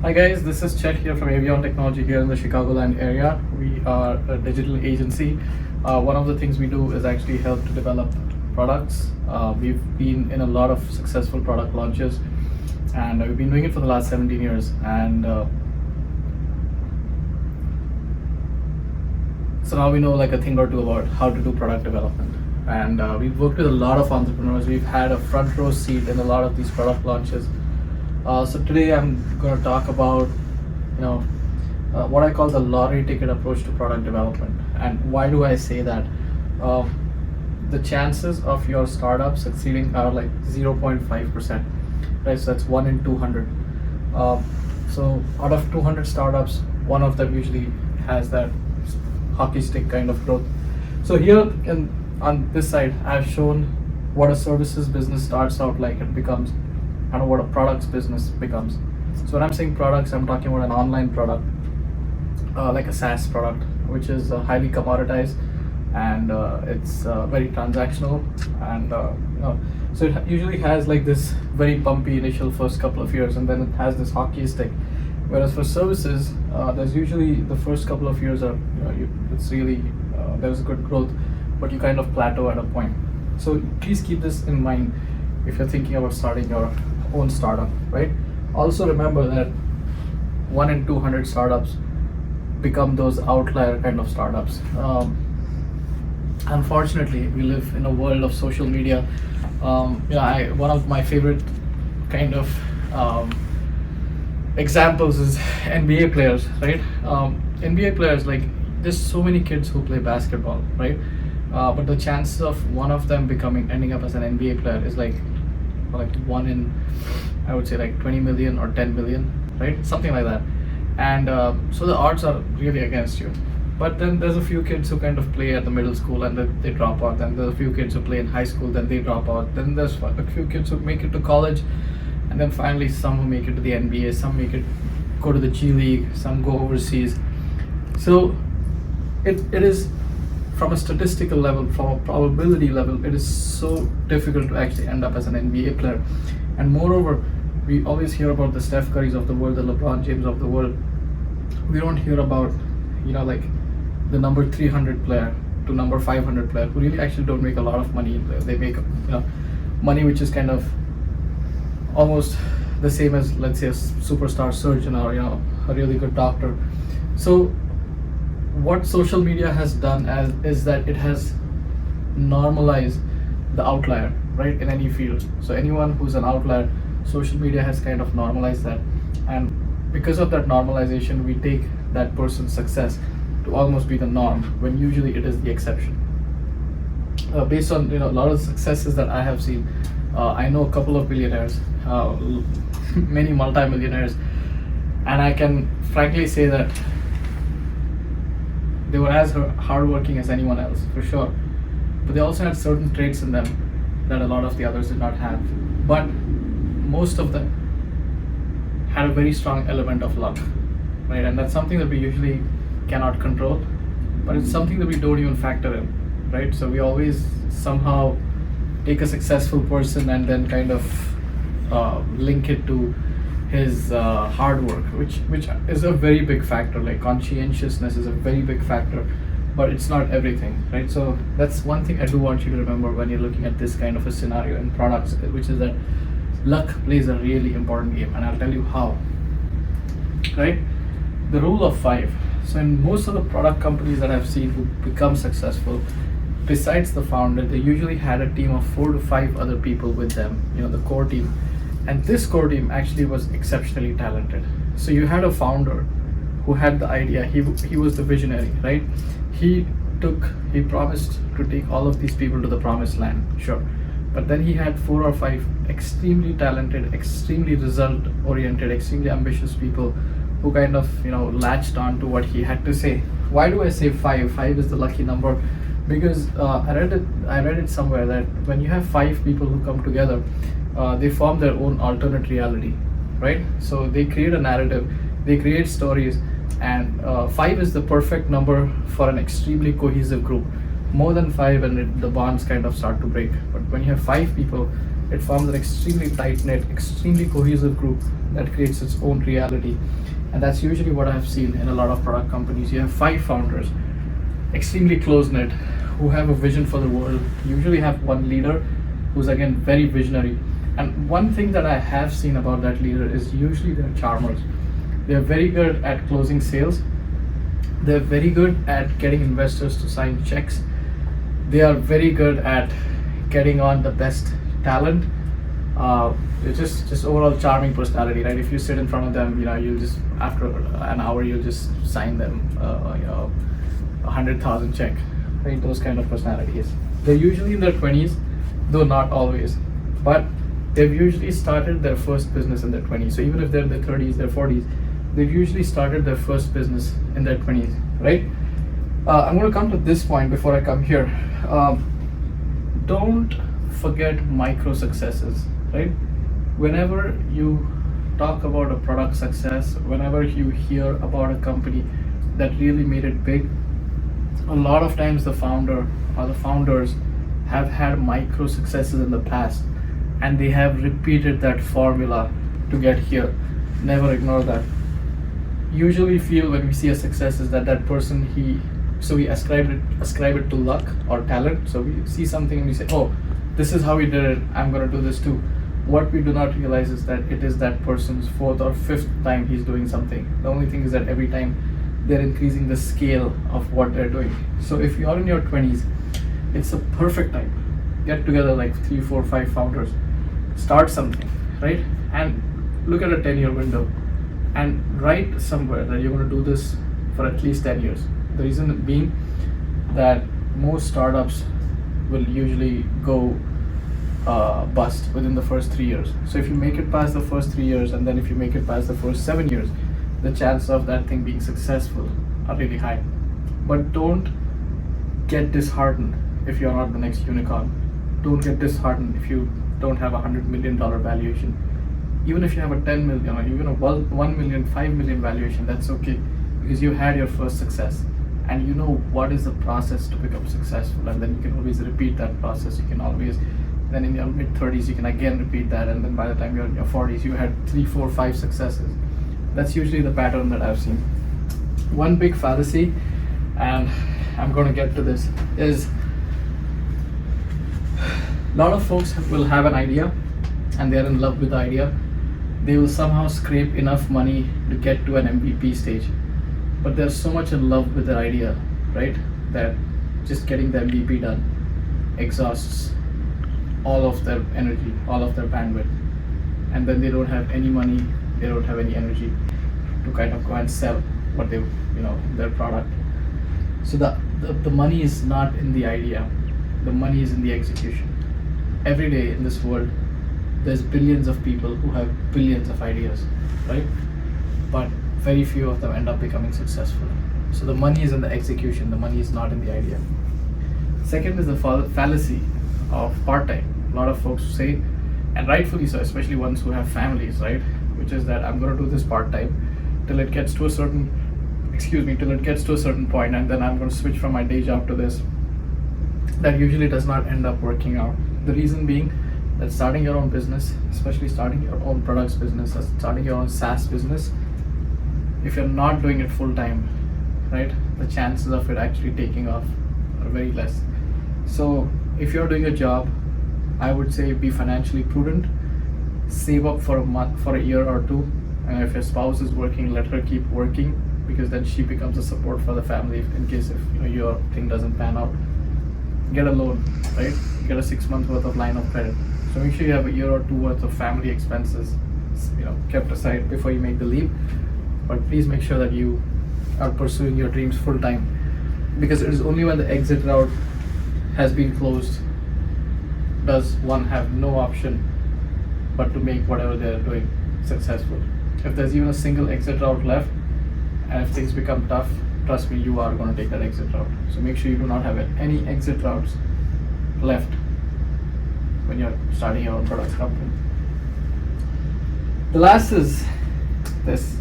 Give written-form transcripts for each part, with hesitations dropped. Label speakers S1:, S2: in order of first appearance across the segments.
S1: Hi guys, this is Chet here from Avion Technology here in the Chicagoland area. We are a digital agency. One of the things we do is actually help to develop products. We've been in a lot of successful product launches, and we've been doing it for the last 17 years. And so now we know like a thing or two about how to do product development. And we've worked with a lot of entrepreneurs. We've had a front row seat in a lot of these product launches. So today I'm going to talk about, what I call the lottery ticket approach to product development. And why do I say that? The chances of your startup succeeding are like 0.5%, right? So that's 1 in 200. So out of 200 startups, one of them usually has that hockey stick kind of growth. So here on this side, I've shown what a services business starts out like and becomes, and what a products business becomes. So when I'm saying products, I'm talking about an online product, like a SaaS product, which is highly commoditized, and it's very transactional, and so it usually has like this very bumpy initial first couple of years, and then it has this hockey stick. Whereas for services, there's usually the first couple of years are, it's really there's good growth, but you kind of plateau at a point. So please keep this in mind if you're thinking about starting your own startup, right? Also remember that 1 in 200 startups become those outlier kind of startups. Unfortunately, we live in a world of social media. One of my favorite kind of examples is NBA players, right? NBA players, like there's so many kids who play basketball, right? But the chances of one of them ending up as an NBA player is like 1 in, I would say, like 20 million or 10 million, right? Something like that. And so the odds are really against you. But then there's a few kids who kind of play at the middle school and then they drop out. Then there's a few kids who play in high school, then they drop out. Then there's a few kids who make it to college, and then finally some who make it to the NBA, some go to the G League, some go overseas. So it is, from a statistical level, from a probability level, it is so difficult to actually end up as an NBA player. And moreover, we always hear about the Steph Currys of the world, the LeBron James of the world. We don't hear about, like the number 300 player to number 500 player who really actually don't make a lot of money. They make, money which is kind of almost the same as, let's say, a superstar surgeon or, a really good doctor. So what social media has done is that it has normalized the outlier, right, in any field. So anyone who's an outlier, social media has kind of normalized that, and because of that normalization, we take that person's success to almost be the norm when usually it is the exception. Based on a lot of successes that I have seen, I know a couple of billionaires, many multi-millionaires, and I can frankly say that they were as hardworking as anyone else, for sure. But they also had certain traits in them that a lot of the others did not have. But most of them had a very strong element of luck, right? And that's something that we usually cannot control, but it's something that we don't even factor in, right? So we always somehow take a successful person and then kind of link it to his hard work, which is a very big factor. Like conscientiousness is a very big factor, but it's not everything, right? So that's one thing I do want you to remember when you're looking at this kind of a scenario in products, which is that luck plays a really important game, and I'll tell you how. Right? The rule of 5. So in most of the product companies that I've seen who become successful, besides the founder, they usually had a team of 4 to 5 other people with them, the core team. And this core team actually was exceptionally talented. So you had a founder who had the idea. He was the visionary, right? He promised to take all of these people to the promised land, sure. But then he had 4 or 5 extremely talented, extremely result oriented, extremely ambitious people who kind of latched on to what he had to say. Why do I say 5? 5 is the lucky number because I read it somewhere that when you have 5 people who come together, they form their own alternate reality, right? So they create a narrative, they create stories, and 5 is the perfect number for an extremely cohesive group. More than 5 and the bonds kind of start to break. But when you have 5 people, it forms an extremely tight knit, extremely cohesive group that creates its own reality. And that's usually what I've seen in a lot of product companies. You have 5 founders, extremely close knit, who have a vision for the world. You usually have one leader who's again very visionary. And one thing that I have seen about that leader is usually they're charmers. They're very good at closing sales. They're very good at getting investors to sign checks. They are very good at getting on the best talent. It's just overall charming personality, right? If you sit in front of them, you'll just after an hour you'll just sign them, 100,000 check, right? Those kind of personalities. They're usually in their 20s, though not always, but they've usually started their first business in their 20s. So even if they're in their 30s, their 40s, they've usually started their first business in their 20s, right? I'm going to come to this point before I come here. Don't forget micro successes, right? Whenever you talk about a product success, whenever you hear about a company that really made it big, a lot of times the founder or the founders have had micro successes in the past, and they have repeated that formula to get here. Never ignore that. Usually feel when we see a success is that person we ascribe it to luck or talent. So we see something and we say, oh, this is how he did it, I'm going to do this too. What we do not realize is that it is that person's 4th or 5th time he's doing something. The only thing is that every time they're increasing the scale of what they're doing. So if you're in your 20s, it's a perfect time. Get together like 3, 4, 5 founders, start something, right? And look at a 10-year window and write somewhere that you're going to do this for at least 10 years. The reason being that most startups will usually go bust within the first 3 years. So if you make it past the first 3 years, and then if you make it past the first 7 years, the chance of that thing being successful are really high. But don't get disheartened if you're not the next unicorn. Don't get disheartened if you don't have $100 million valuation. Even if you have a 10 million or even a 1 million, 5 million valuation, that's okay, because you had your first success and you know what is the process to become successful, and then you can always repeat that process. You can always, then in your mid-30s you can again repeat that, and then by the time you're in your 40s you had 3, 4, 5 successes. That's usually the pattern that I've seen. One big fallacy, and I'm going to get to this, is a lot of folks will have an idea and they're in love with the idea. They will somehow scrape enough money to get to an MVP stage, but they're so much in love with their idea, right, that just getting the MVP done exhausts all of their energy, all of their bandwidth, and then they don't have any money, they don't have any energy to kind of go and sell what they, their product. So the money is not in the idea, the money is in the execution. Every day in this world, there's billions of people who have billions of ideas, right? But very few of them end up becoming successful. So the money is in the execution, the money is not in the idea. Second is the fallacy of part-time. A lot of folks say, and rightfully so, especially ones who have families, right? Which is that I'm going to do this part-time till it gets to a certain point, and then I'm going to switch from my day job to this. That usually does not end up working out. The reason being that starting your own business, especially starting your own products business, or starting your own SaaS business, if you're not doing it full time, right, the chances of it actually taking off are very less. So if you're doing a job, I would say be financially prudent, save up for a month, for a year or two, and if your spouse is working, let her keep working, because then she becomes a support for the family in case if your thing doesn't pan out. Get a loan, right? Get a 6 month worth of line of credit. So make sure you have a year or two worth of family expenses, kept aside before you make the leap. But please make sure that you are pursuing your dreams full time, because it is only when the exit route has been closed does one have no option but to make whatever they're doing successful. If there's even a single exit route left, and if things become tough, trust me, you are going to take that exit route. So make sure you do not have any exit routes left when you're starting your own products company. The last is this.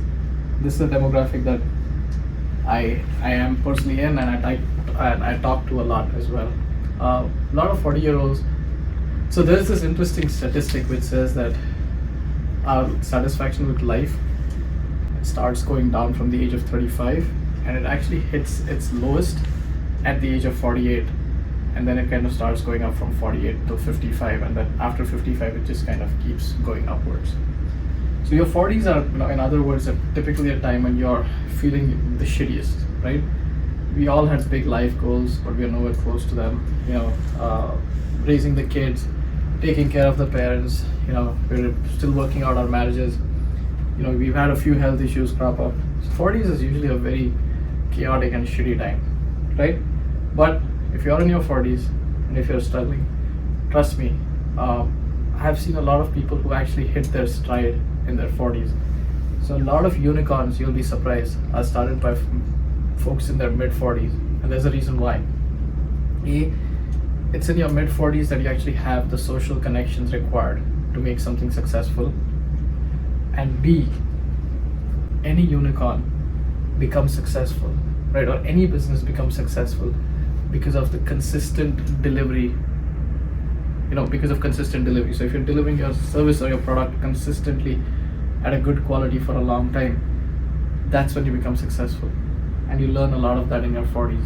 S1: This is a demographic that I am personally in, and I talk to a lot as well. A lot of 40-year-olds. So there's this interesting statistic which says that our satisfaction with life starts going down from the age of 35, and it actually hits its lowest at the age of 48, and then it kind of starts going up from 48 to 55, and then after 55 it just kind of keeps going upwards. So your 40s are, in other words, are typically a time when you're feeling the shittiest, right? We all had big life goals, but we are nowhere close to them. Raising the kids, taking care of the parents. We're still working out our marriages. We've had a few health issues crop up. So 40s is usually a very chaotic and shitty time, right? But if you're in your 40s and if you're struggling, trust me, I have seen a lot of people who actually hit their stride in their 40s. So a lot of unicorns, you'll be surprised, are started by folks in their mid 40s, and there's a reason why. A, it's in your mid 40s that you actually have the social connections required to make something successful, and B, any unicorn becomes successful, right? Or any business becomes successful because of the consistent delivery. Because of consistent delivery. So if you're delivering your service or your product consistently at a good quality for a long time, that's when you become successful, and you learn a lot of that in your 40s.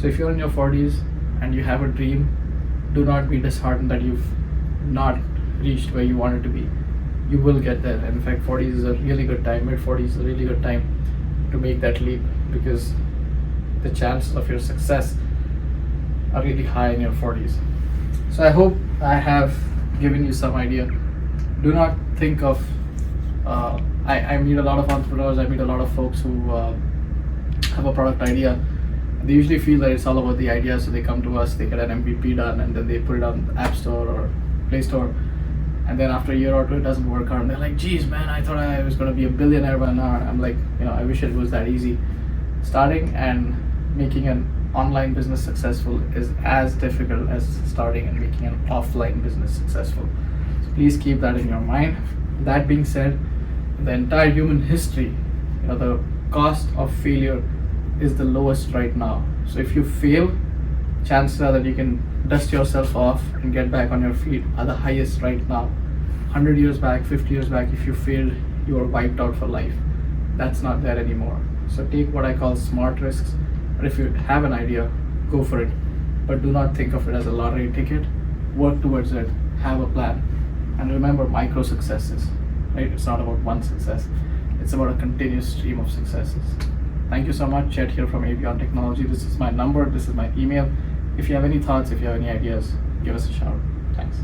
S1: So if you're in your 40s and you have a dream, do not be disheartened that you've not reached where you wanted to be. You will get there. And in fact, 40s is a really good time, mid 40s is a really good time to make that leap, because the chances of your success are really high in your 40s. So I hope I have given you some idea. Do not think of, I meet a lot of entrepreneurs, I meet a lot of folks who have a product idea. They usually feel that it's all about the idea, so they come to us, they get an MVP done, and then they put it on the App Store or Play Store. And then after a year or two, it doesn't work out. And they're like, geez, man, I thought I was going to be a billionaire by now. I'm like, I wish it was that easy. Starting and making an online business successful is as difficult as starting and making an offline business successful. So please keep that in your mind. That being said, the entire human history, the cost of failure is the lowest right now. So if you fail, chances are that you can dust yourself off and get back on your feet are the highest right now. 100 years back, 50 years back, if you failed, you were wiped out for life. That's not there anymore. So take what I call smart risks. But if you have an idea, go for it. But do not think of it as a lottery ticket. Work towards it. Have a plan. And remember micro successes, right? It's not about one success. It's about a continuous stream of successes. Thank you so much. Chet here from Avion Technology. This is my number. This is my email. If you have any thoughts, if you have any ideas, give us a shout. Thanks.